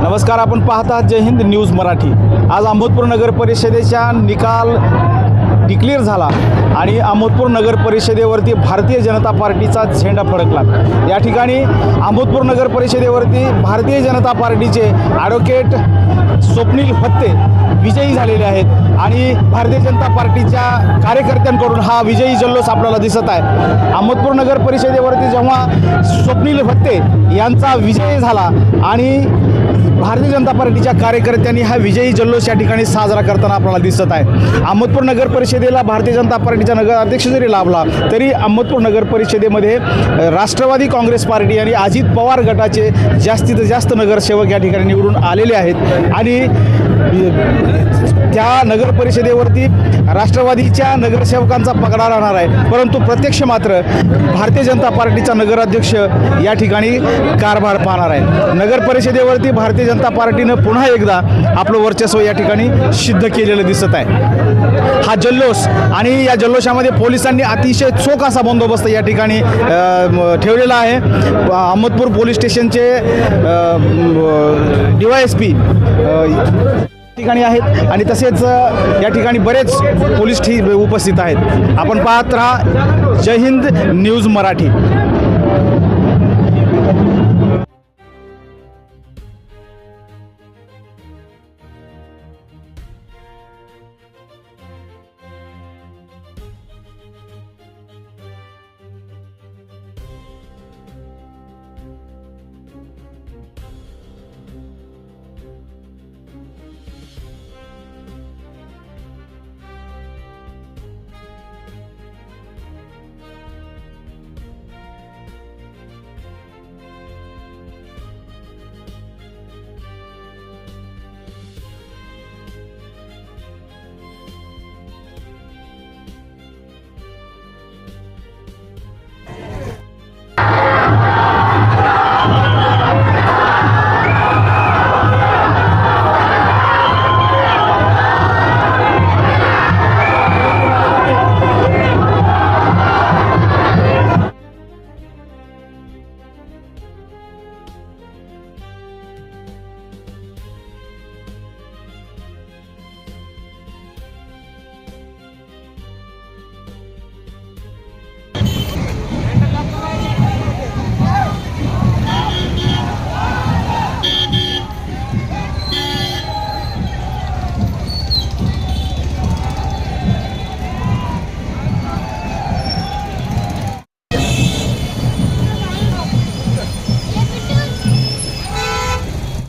नमस्कार, आपण पाहत आहात जय हिंद न्यूज मराठी। आज अहमदपूर नगर परिषदेचा निकाल डिक्लेअर झाला आणि अहमदपूर नगर परिषदेवरती भारतीय जनता पार्टीचा झेंडा फडकला। या ठिकाणी अहमदपूर नगर परिषदेवरती भारतीय जनता पार्टीचे ॲडव्होकेट स्वप्नील फत्ते विजयी झालेले आहेत आणि भारतीय जनता पार्टीच्या कार्यकर्त्यांकडून हा विजयी जल्लोष आपल्याला दिसत आहे। अहमदपूर नगर परिषदेवरती जेव्हा स्वप्नील फत्ते यांचा विजय झाला आणि भारतीय जनता पार्टीच्या कार्यकर्त्यांनी हा विजयी जल्लोष या ठिकाणी साजरा करताना आपल्याला दिसत आहे। अहमदपूर नगर परिषदेला भारतीय जनता पार्टीचा नगराध्यक्ष जरी लाभला तरी अहमदपूर नगर परिषदेमध्ये राष्ट्रवादी काँग्रेस पार्टी आणि अजित पवार गटाचे जास्तीत जास्त नगरसेवक या ठिकाणी निवडून आलेले आहेत आणि त्या नगर परिषदेवरती राष्ट्रवादीच्या नगरसेवकांचा पगडा राहणार आहे, परंतु प्रत्यक्ष मात्र भारतीय जनता पार्टीचा नगराध्यक्ष या ठिकाणी कारभार पाहणार आहे। नगर परिषदेवरती भारतीय जनता पार्टीनं पुन्हा एकदा आपलं वर्चस्व या ठिकाणी सिद्ध केलेलं दिसत आहे। हा जल्लोष आणि या जल्लोषामध्ये पोलिसांनी अतिशय चोख असा बंदोबस्त या ठिकाणी ठेवलेला आहे। अहमदपूर पोलीस स्टेशनचे DYSP ठिकाणी आहेत आणि तसेच या ठिकाणी बरेच पोलीस उपस्थित आहेत। आपण पाहत राहा जय हिंद न्यूज मराठी।